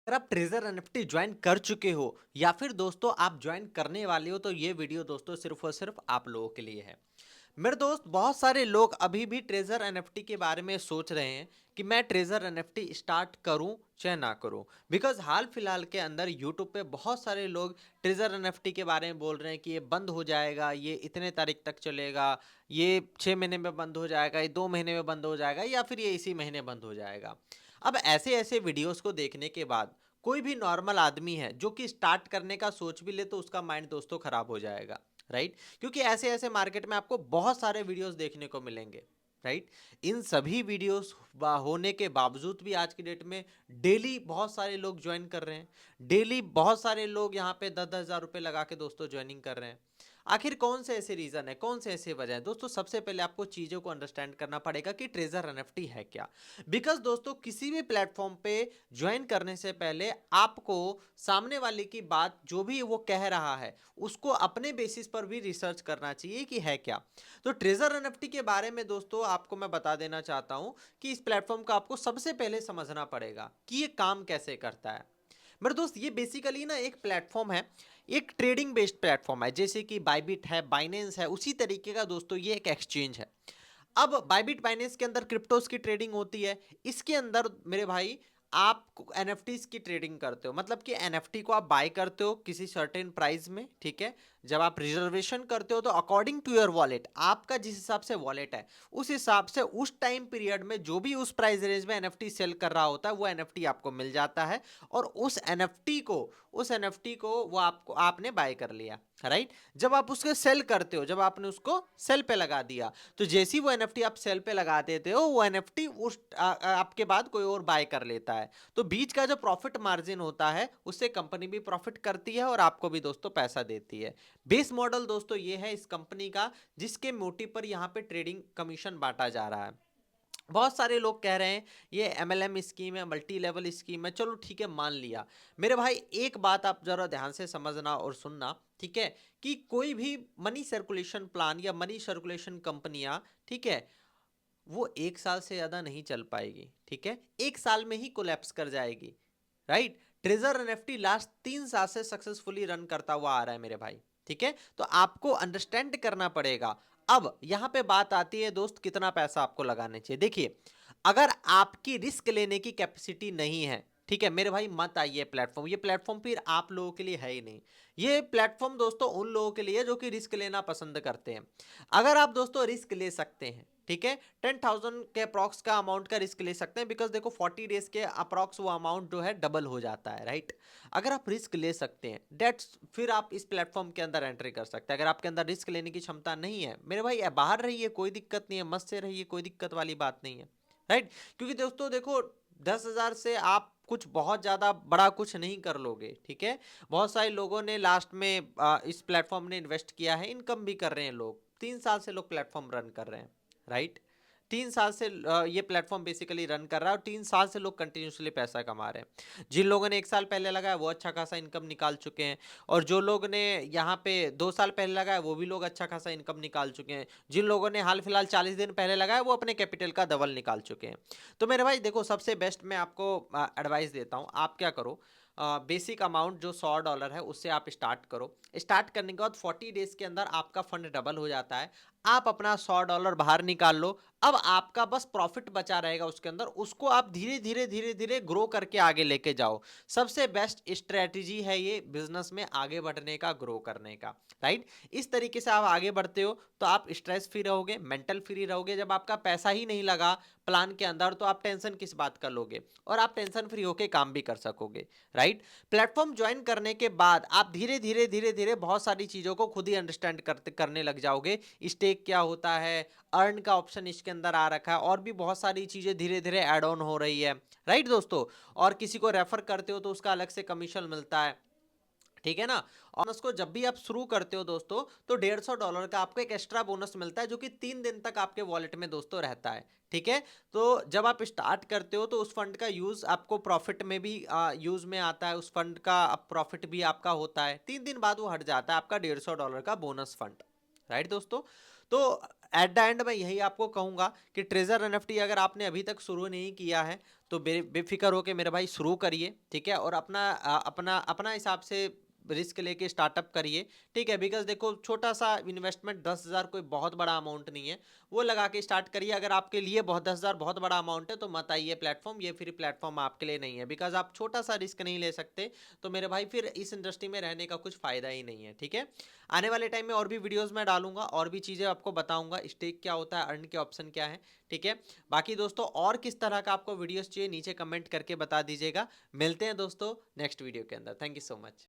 अगर आप treasure NFT join कर चुके हो या फिर दोस्तों आप ज्वाइन करने वाले हो तो ये वीडियो दोस्तों सिर्फ और सिर्फ आप लोगों के लिए है। मेरे दोस्त बहुत सारे लोग अभी भी ट्रेजर एनएफटी के बारे में सोच रहे हैं कि मैं ट्रेजर एनएफटी स्टार्ट करूं चाहे ना करूं, बिकॉज हाल फिलहाल के अंदर यूट्यूब पे बहुत सारे लोग ट्रेजर एनएफटी के बारे में बोल रहे हैं कि ये बंद हो जाएगा, ये इतने तारीख तक चलेगा, ये 6 महीने में बंद हो जाएगा, ये 2 महीने में बंद हो जाएगा या फिर ये इसी महीने बंद हो जाएगा। अब ऐसे ऐसे वीडियोस को देखने के बाद कोई भी नॉर्मल आदमी है जो कि स्टार्ट करने का सोच भी ले तो उसका माइंड दोस्तों खराब हो जाएगा, राइट। क्योंकि ऐसे ऐसे मार्केट में आपको बहुत सारे वीडियोस देखने को मिलेंगे, राइट। इन सभी वीडियोस होने के बावजूद भी आज की डेट में डेली बहुत सारे लोग ज्वाइन कर रहे हैं। डेली बहुत सारे लोग यहाँ पे 10-10 हज़ार रुपए लगा के दोस्तों ज्वाइनिंग कर रहे हैं। आखिर कौन से ऐसे रीजन है, कौन से ऐसे वजह है दोस्तों? सबसे पहले आपको चीजों को अंडरस्टैंड करना पड़ेगा कि ट्रेजर एनएफटी है क्या। बिकॉज दोस्तों किसी भी प्लेटफॉर्म पे ज्वाइन करने से पहले आपको सामने वाले की बात जो भी वो कह रहा है उसको अपने बेसिस पर भी रिसर्च करना चाहिए कि है क्या। तो ट्रेजर एनएफटी के बारे में दोस्तों आपको मैं बता देना चाहता हूं कि इस प्लेटफॉर्म का आपको सबसे पहले समझना पड़ेगा कि ये काम कैसे करता है। मेरे दोस्त ये बेसिकली ना एक प्लेटफॉर्म है, एक ट्रेडिंग बेस्ड प्लेटफॉर्म है, जैसे कि बाइबिट है, बाइनेंस है, उसी तरीके का दोस्तों ये एक एक्सचेंज है। अब बाइबिट बाइनेंस के अंदर क्रिप्टोस की ट्रेडिंग होती है। इसके अंदर मेरे भाई आप एनएफटीज की ट्रेडिंग करते हो, मतलब कि एनएफटी को आप बाय करते हो किसी सर्टेन प्राइस में, ठीक है। जब आप रिजर्वेशन करते हो तो अकॉर्डिंग टू योर वॉलेट, आपका जिस हिसाब से वॉलेट है उस हिसाब से उस टाइम पीरियड में जो भी उस प्राइस रेंज में एनएफटी सेल कर रहा होता है वो एनएफटी आपको मिल जाता है। और उस एनएफटी को वो आपको आपने बाय कर लिया, राइट। जब आप उसके सेल करते हो, जब आपने उसको सेल पे लगा दिया, तो जैसी वो एनएफटी आप सेल पे लगा देते हो वो एनएफटी आपके बाद कोई और बाय कर लेता है। तो बीच का जो प्रॉफिट मार्जिन होता है उससे कंपनी भी प्रॉफिट करती है और आपको भी दोस्तों पैसा देती है। बेस मॉडल दोस्तों ये है इस कंपनी का, जिसके मोटिव पर यहाँ पे ट्रेडिंग कमीशन बांटा जा रहा है। बहुत सारे लोग कह रहे हैं ये एमएलएम स्कीम है, मल्टी लेवल स्कीम है, चलो ठीक है मान लिया। मेरे भाई एक बात आप जरा ध्यान से समझना और सुनना, ठीक है, कि कोई भी मनी सर्कुलेशन प्लान या मनी सर्कुलेशन कंपनियां, ठीक है, वो 1 साल से ज्यादा नहीं चल पाएगी, ठीक है, 1 साल में ही कोलैप्स कर जाएगी, राइट। ट्रेजर एनएफटी लास्ट 3 साल से सक्सेसफुली रन करता हुआ आ रहा है मेरे भाई, ठीक है। तो आपको अंडरस्टैंड करना पड़ेगा। अब यहां पे बात आती है दोस्त कितना पैसा आपको लगाने चाहिए। देखिए, अगर आपकी रिस्क लेने की कैपेसिटी नहीं है, ठीक है मेरे भाई, मत आइए प्लेटफॉर्म, ये प्लेटफॉर्म फिर आप लोगों के लिए है ही नहीं। ये प्लेटफॉर्म दोस्तों उन लोगों के लिए जो कि रिस्क लेना पसंद करते हैं। अगर आप दोस्तों रिस्क ले सकते हैं, ठीक है, 10,000 के अप्रॉक्स का अमाउंट का रिस्क ले सकते हैं, बिकॉज देखो 40 डेज के अप्रॉक्स वो अमाउंट जो है डबल हो जाता है, राइट। अगर आप रिस्क ले सकते हैं डेट्स, फिर आप इस प्लेटफॉर्म के अंदर एंट्री कर सकते हैं। अगर आपके अंदर रिस्क लेने की क्षमता नहीं है मेरे भाई, बाहर रहिए, कोई दिक्कत नहीं है, मस्त से रहिए, कोई दिक्कत वाली बात नहीं है, राइट। क्योंकि दोस्तों देखो 10,000 से आप कुछ बहुत ज्यादा बड़ा कुछ नहीं कर लोगे, ठीक है। बहुत सारे लोगों ने लास्ट में इस प्लेटफॉर्म ने इन्वेस्ट किया है, इनकम भी कर रहे हैं लोग, 3 साल से लोग प्लेटफॉर्म रन कर रहे हैं, राइट। 3 साल से ये प्लेटफॉर्म बेसिकली रन कर रहा है और 3 साल से लोग कंटिन्यूसली पैसा कमा रहे हैं। जिन लोगों ने 1 साल पहले लगाया वो अच्छा खासा इनकम निकाल चुके हैं, और जो लोग ने यहाँ पे 2 साल पहले लगाया वो भी लोग अच्छा खासा इनकम निकाल चुके हैं। जिन लोगों ने हाल फिलहाल 40 दिन पहले लगाया वो अपने कैपिटल का डबल निकाल चुके हैं। तो मेरे भाई देखो, सबसे बेस्ट मैं आपको एडवाइस देता हूँ, आप क्या करो, बेसिक अमाउंट जो $100 है उससे आप स्टार्ट करो। स्टार्ट करने के बाद 40 डेज के अंदर आपका फंड डबल हो जाता है। आप अपना $100 बाहर निकाल लो। अब आपका बस प्रॉफिट बचा रहेगा उसके अंदर, उसको आप धीरे धीरे धीरे धीरे ग्रो करके आगे लेके जाओ। सबसे बेस्ट स्ट्रेटजी है ये बिजनेस में आगे बढ़ने का, ग्रो करने का, राइट। इस तरीके से आप आगे बढ़ते हो तो आप स्ट्रेस फ्री रहोगे, मेंटल फ्री रहोगे। जब आपका पैसा ही नहीं लगा प्लान के अंदर तो आप टेंशन किस बात का लोगे, और आप टेंशन फ्री होके काम भी कर सकोगे, राइट। प्लेटफॉर्म ज्वाइन करने के बाद आप धीरे धीरे धीरे धीरे बहुत सारी चीजों को खुद ही अंडरस्टैंड करने लग जाओगे। स्टेक क्या होता है, अर्न का ऑप्शन इसके अंदर आ रखा है, और भी बहुत सारी चीजें धीरे धीरे ऐड ऑन हो रही है, राइट दोस्तों। और किसी को रेफर करते हो तो उसका अलग से कमीशन मिलता है, ठीक है ना। और उसको जब भी आप शुरू करते हो दोस्तों तो $150 का आपको एक एक्स्ट्रा बोनस मिलता है जो कि 3 दिन तक आपके वॉलेट में दोस्तों रहता है, ठीक है। तो जब आप स्टार्ट करते हो तो उस फंड का यूज आपको प्रॉफिट में भी यूज में आता है, उस फंड का प्रॉफिट भी आपका होता है। 3 दिन बाद वो हट जाता है आपका $150 का बोनस फंड, राइट दोस्तों। तो एट द एंड मैं यही आपको कहूंगा कि ट्रेजर एनएफटी अगर आपने अभी तक शुरू नहीं किया है तो बेफिक्र होके मेरे भाई शुरू करिए, ठीक है, और अपना अपना हिसाब से रिस्क लेके स्टार्टअप करिए, ठीक है। बिकॉज देखो छोटा सा इन्वेस्टमेंट 10,000 कोई बहुत बड़ा अमाउंट नहीं है, वो लगा के स्टार्ट करिए। अगर आपके लिए बहुत 10,000 बहुत बड़ा अमाउंट है तो मत आइए प्लेटफॉर्म, ये फिर प्लेटफॉर्म आपके लिए नहीं है। बिकॉज आप छोटा सा रिस्क नहीं ले सकते तो मेरे भाई फिर इस इंडस्ट्री में रहने का कुछ फायदा ही नहीं है, ठीक है। आने वाले टाइम में और भी वीडियोस में डालूंगा, और भी चीज़ें आपको बताऊंगा, स्टेक क्या होता है, अर्न के ऑप्शन क्या है, ठीक है। बाकी दोस्तों और किस तरह का आपको वीडियोस चाहिए नीचे कमेंट करके बता दीजिएगा। मिलते हैं दोस्तों नेक्स्ट वीडियो के अंदर। Thank you so much.